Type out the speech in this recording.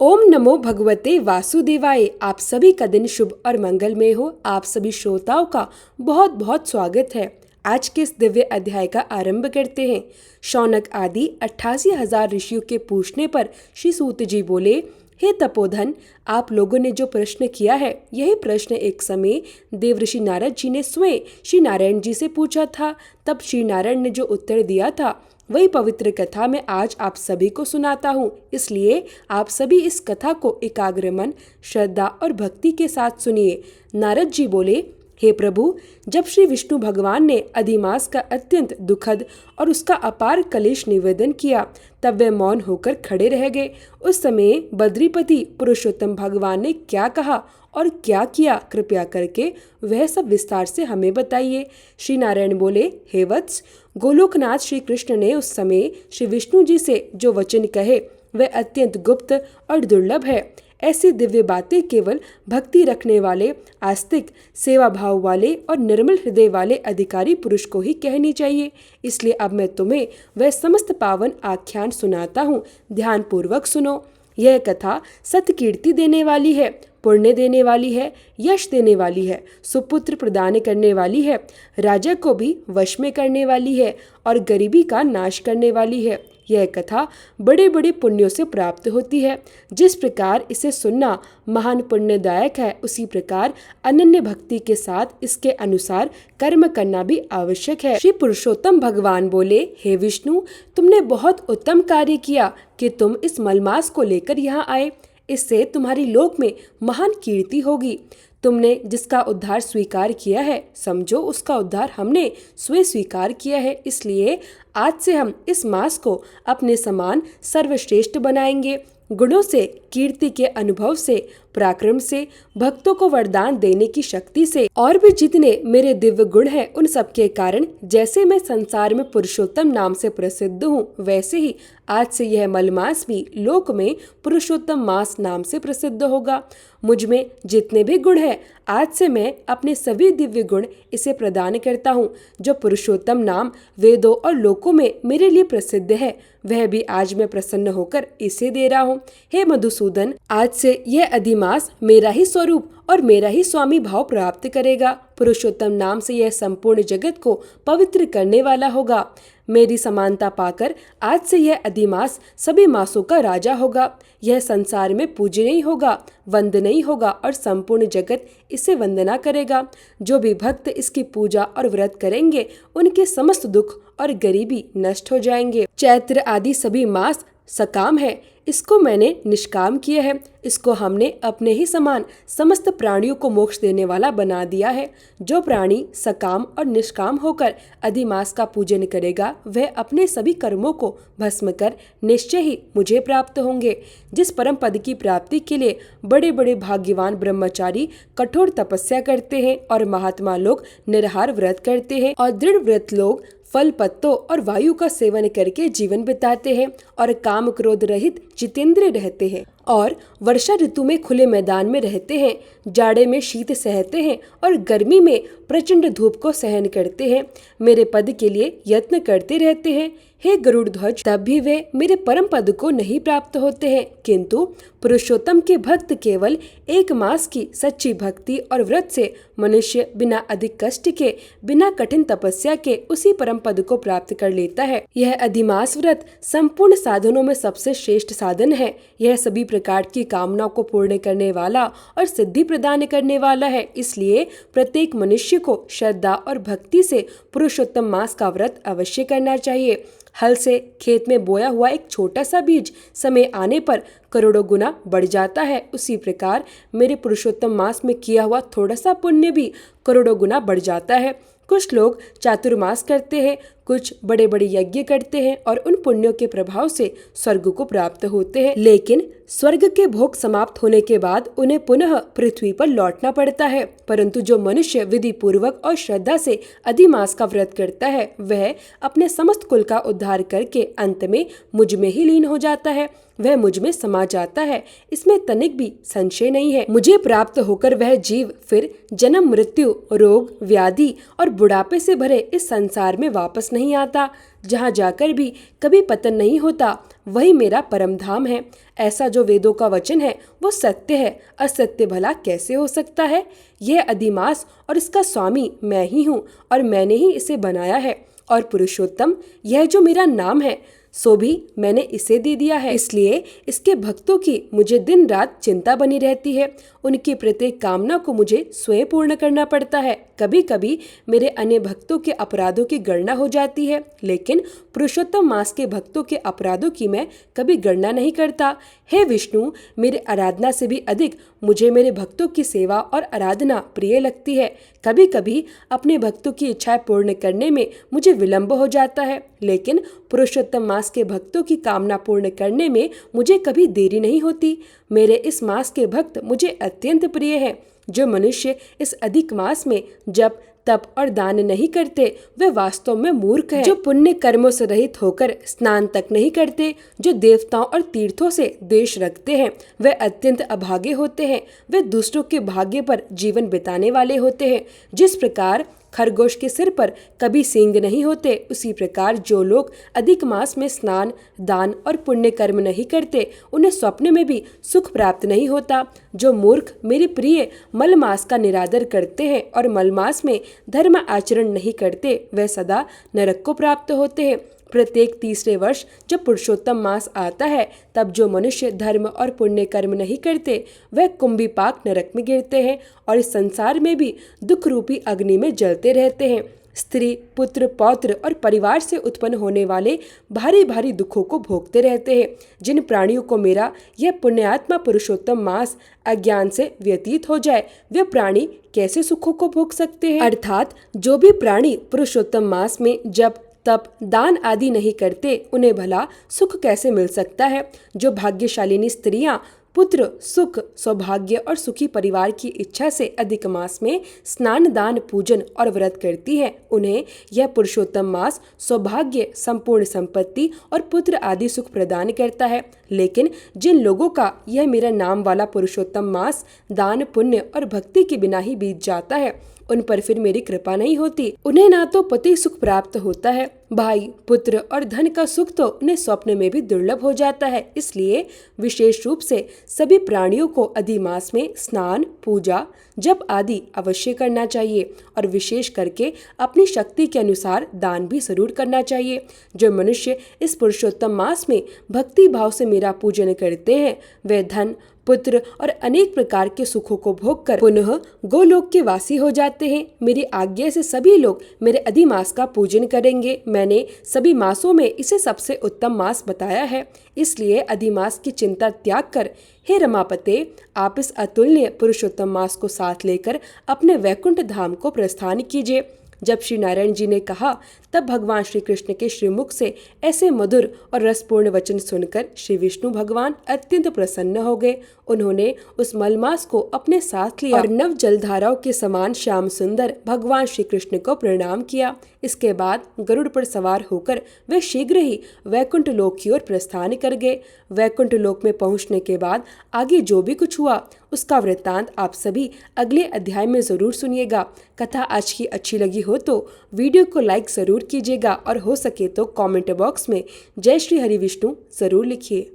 ओम नमो भगवते वासुदेवाय। आप सभी का दिन शुभ और मंगलमय हो। आप सभी श्रोताओं का बहुत बहुत स्वागत है। आज के इस दिव्य अध्याय का आरंभ करते हैं। शौनक आदि 88,000 ऋषियों के पूछने पर श्री सूत जी बोले, हे तपोधन, आप लोगों ने जो प्रश्न किया है, यही प्रश्न एक समय देवऋषि नारद जी ने स्वयं श्री नारायण जी से पूछा था। तब श्री नारायण ने जो उत्तर दिया था, वही पवित्र कथा मैं आज आप सभी को सुनाता हूँ। इसलिए आप सभी इस कथा को एकाग्र मन, श्रद्धा और भक्ति के साथ सुनिए। नारद जी बोले, हे प्रभु, जब श्री विष्णु भगवान ने अधिमास का अत्यंत दुखद और उसका अपार कलेश निवेदन किया, तब वे मौन होकर खड़े रह गए। उस समय बद्रीपति पुरुषोत्तम भगवान ने क्या कहा और क्या किया, कृपया करके वह सब विस्तार से हमें बताइए। श्री नारायण बोले, हे वत्स, गोलोकनाथ श्री कृष्ण ने उस समय श्री विष्णु जी से जो वचन कहे, वह अत्यंत गुप्त और दुर्लभ है। ऐसी दिव्य बातें केवल भक्ति रखने वाले, आस्तिक, सेवा भाव वाले और निर्मल हृदय वाले अधिकारी पुरुष को ही कहनी चाहिए। इसलिए अब मैं तुम्हें वह समस्त पावन आख्यान सुनाता हूँ। ध्यान पूर्वक सुनो। यह कथा सत्कीर्ति देने वाली है, पुण्य देने वाली है, यश देने वाली है, सुपुत्र प्रदान करने वाली है, राजा को भी वश में करने वाली है और गरीबी का नाश करने वाली है। यह कथा बड़े बड़े पुण्यों से प्राप्त होती है। जिस प्रकार इसे सुनना महान पुण्यदायक है, उसी प्रकार अनन्य भक्ति के साथ इसके अनुसार कर्म करना भी आवश्यक है। श्री पुरुषोत्तम भगवान बोले, हे विष्णु, तुमने बहुत उत्तम कार्य किया कि तुम इस मलमास को लेकर यहाँ आए। इससे तुम्हारी लोक में महान कीर्ति होगी। तुमने जिसका उद्धार स्वीकार किया है, समझो उसका उद्धार हमने स्वयं स्वीकार किया है। इसलिए आज से हम इस मास को अपने समान सर्वश्रेष्ठ बनाएंगे। गुणों से, कीर्ति के अनुभव से, पराक्रम से, भक्तों को वरदान देने की शक्ति से और भी जितने मेरे दिव्य गुण हैं, उन सब के कारण जैसे मैं संसार में पुरुषोत्तम नाम से प्रसिद्ध हूँ, वैसे ही आज से यह मलमास भी लोक में पुरुषोत्तम मास नाम से प्रसिद्ध होगा। मुझ में जितने भी गुण हैं, आज से मैं अपने सभी दिव्य गुण इसे प्रदान करता हूँ। जो पुरुषोत्तम नाम वेदों और लोकों में मेरे लिए प्रसिद्ध है, वह भी आज मैं प्रसन्न होकर इसे दे रहा हूँ। हे मधुसूदन, आज से यह अधिमास मेरा ही स्वरूप और मेरा ही स्वामी भाव प्राप्त करेगा। पुरुषोत्तम नाम से यह संपूर्ण जगत को पवित्र करने वाला होगा। मेरी समानता पाकर आज से यह अधिमास सभी मासों का राजा होगा। यह संसार में पूजनीय होगा, वंदनीय होगा और संपूर्ण जगत इसे वंदना करेगा। जो भी भक्त इसकी पूजा और व्रत करेंगे, उनके समस्त दुख और गरीबी नष्ट हो जाएंगे। चैत्र आदि सभी मास सकाम है, इसको मैंने निष्काम किया है। इसको हमने अपने ही समान समस्त प्राणियों को मोक्ष देने वाला बना दिया है। जो प्राणी सकाम और निष्काम होकर अधिमास का पूजन करेगा, वह अपने सभी कर्मों को भस्म कर निश्चय ही मुझे प्राप्त होंगे। जिस परम पद की प्राप्ति के लिए बड़े बड़े भाग्यवान ब्रह्मचारी कठोर तपस्या करते हैं और महात्मा लोग निराहार व्रत करते हैं और दृढ़ व्रत लोग फल पत्तों और वायु का सेवन करके जीवन बिताते हैं और काम क्रोध रहित जितेंद्रिय रहते हैं और वर्षा ऋतु में खुले मैदान में रहते हैं, जाड़े में शीत सहते हैं और गर्मी में प्रचंड धूप को सहन करते हैं। मेरे पद के लिए यत्न करते रहते हैं। हे गरुड़ ध्वज, तब भी वे मेरे परम पद को नहीं प्राप्त होते हैं, किंतु पुरुषोत्तम के भक्त केवल एक मास की सच्ची भक्ति और व्रत से मनुष्य बिना अधिक कष्ट के, बिना कठिन तपस्या के उसी परम पद को प्राप्त कर लेता है। यह अधिमास व्रत संपूर्ण साधनों में सबसे श्रेष्ठ साधन है। यह सभी प्रकार की कामनाओं को पूर्ण करने वाला और सिद्धि प्रदान करने वाला है। इसलिए प्रत्येक मनुष्य को श्रद्धा और भक्ति से पुरुषोत्तम मास का व्रत अवश्य करना चाहिए। हल से खेत में बोया हुआ एक छोटा सा बीज समय आने पर करोड़ों गुना बढ़ जाता है, उसी प्रकार मेरे पुरुषोत्तम मास में किया हुआ थोड़ा सा पुण्य भी करोड़ों गुना बढ़ जाता है। कुछ लोग चातुर्मास करते हैं, कुछ बड़े बड़े यज्ञ करते हैं और उन पुण्यों के प्रभाव से स्वर्ग को प्राप्त होते हैं, लेकिन स्वर्ग के भोग समाप्त होने के बाद उन्हें पुनः पृथ्वी पर लौटना पड़ता है। परंतु जो मनुष्य विधि पूर्वक और श्रद्धा से अधिमास का व्रत करता है, वह अपने समस्त कुल का उद्धार करके अंत में मुझ में ही लीन हो जाता है। वह मुझ में समा जाता है, इसमें तनिक भी संशय नहीं है। मुझे प्राप्त होकर वह जीव फिर जन्म, मृत्यु, रोग, व्याधि और बुढ़ापे से भरे इस संसार में वापस नहीं नहीं आता, जहाँ जाकर भी कभी पतन नहीं होता, वही मेरा परम धाम है। ऐसा जो वेदों का वचन है वो सत्य है, असत्य भला कैसे हो सकता है। यह अधिमास और इसका स्वामी मैं ही हूँ और मैंने ही इसे बनाया है। और पुरुषोत्तम, यह जो मेरा नाम है सो भी मैंने इसे दे दिया है। इसलिए इसके भक्तों की मुझे दिन रात चिंता बनी रहती है। उनकी प्रत्येक कामना को मुझे स्वयं पूर्ण करना पड़ता है। कभी कभी मेरे अन्य भक्तों के अपराधों की गणना हो जाती है, लेकिन पुरुषोत्तम मास के भक्तों के अपराधों की मैं कभी गणना नहीं करता। हे विष्णु, मेरे आराधना से भी अधिक मुझे मेरे भक्तों की सेवा और आराधना प्रिय लगती है। कभी कभी अपने भक्तों की इच्छाएं पूर्ण करने में मुझे विलंब हो जाता है, लेकिन पुरुषोत्तम मास के भक्तों की कामना पूर्ण करने में मुझे कभी देरी नहीं होती। मेरे इस मास के भक्त मुझे अत्यंत प्रिय है। जो मनुष्य इस अधिक मास में जप तप और दान नहीं करते वे वास्तव में मूर्ख हैं। जो पुण्य कर्मों से रहित होकर स्नान तक नहीं करते, जो देवताओं और तीर्थों से द्वेष रखते हैं, वे अत्यंत अभागे होते हैं। वे दूसरों के भाग्य पर जीवन बिताने वाले होते हैं। जिस प्रकार खरगोश के सिर पर कभी सींग नहीं होते, उसी प्रकार जो लोग अधिक मास में स्नान दान और पुण्य कर्म नहीं करते, उन्हें स्वप्न में भी सुख प्राप्त नहीं होता। जो मूर्ख मेरे प्रिय मलमास का निरादर करते हैं और मलमास में धर्म आचरण नहीं करते, वे सदा नरक को प्राप्त होते हैं। प्रत्येक तीसरे वर्ष जब पुरुषोत्तम मास आता है, तब जो मनुष्य धर्म और पुण्य कर्म नहीं करते, वह कुंभीपाक नरक में गिरते हैं और इस संसार में भी दुख रूपी अग्नि में जलते रहते हैं। स्त्री पुत्र पौत्र और परिवार से उत्पन्न होने वाले भारी भारी दुखों को भोगते रहते हैं। जिन प्राणियों को मेरा यह पुण्यात्मा पुरुषोत्तम मास अज्ञान से व्यतीत हो जाए, वे प्राणी कैसे सुखों को भोग सकते हैं। अर्थात जो भी प्राणी पुरुषोत्तम मास में जब तप दान आदि नहीं करते, उन्हें भला सुख कैसे मिल सकता है। जो भाग्यशालिनी स्त्रियां पुत्र सुख सौभाग्य और सुखी परिवार की इच्छा से अधिक मास में स्नान दान पूजन और व्रत करती है, उन्हें यह पुरुषोत्तम मास सौभाग्य संपूर्ण संपत्ति और पुत्र आदि सुख प्रदान करता है। लेकिन जिन लोगों का यह मेरा नाम वाला पुरुषोत्तम मास दान पुण्य और भक्ति के बिना ही बीत जाता है, उन पर फिर मेरी कृपा नहीं होती। उन्हें ना तो पति सुख प्राप्त होता है, भाई पुत्र और धन का सुख तो उन्हें स्वप्न में भी दुर्लभ हो जाता है। इसलिए विशेष रूप से सभी प्राणियों को अधिमास में स्नान पूजा जप आदि अवश्य करना चाहिए और विशेष करके अपनी शक्ति के अनुसार दान भी जरूर करना चाहिए। जो मनुष्य इस पुरुषोत्तम मास में भक्ति भाव से मेरा पूजन करते हैं, वे धन पुत्र और अनेक प्रकार के सुखों को भोगकर पुनः गोलोक के वासी हो जाते हैं। मेरी आज्ञा से सभी लोग मेरे अधिमास का पूजन करेंगे। मैंने सभी मासों में इसे सबसे उत्तम मास बताया है, इसलिए अधिमास की चिंता त्याग कर हे रमापते, आप इस अतुल्य पुरुषोत्तम मास को साथ लेकर अपने वैकुंठ धाम को प्रस्थान कीजिए। जब श्री नारायण जी ने कहा, तब भगवान श्री कृष्ण के श्रीमुख से ऐसे मधुर और रसपूर्ण वचन सुनकर श्री विष्णु भगवान अत्यंत प्रसन्न हो गए। उन्होंने उस मलमास को अपने साथ लिया और नव जलधाराओं के समान श्याम सुंदर भगवान श्री कृष्ण को प्रणाम किया। इसके बाद गरुड़ पर सवार होकर वे शीघ्र ही वैकुंठ लोक की ओर प्रस्थान कर गए। वैकुंठ लोक में पहुंचने के बाद आगे जो भी कुछ हुआ, उसका वृत्तांत आप सभी अगले अध्याय में जरूर सुनिएगा। कथा आज की अच्छी लगी हो तो वीडियो को लाइक जरूर कीजिएगा और हो सके तो कमेंट बॉक्स में जय श्री हरि विष्णु जरूर लिखिए।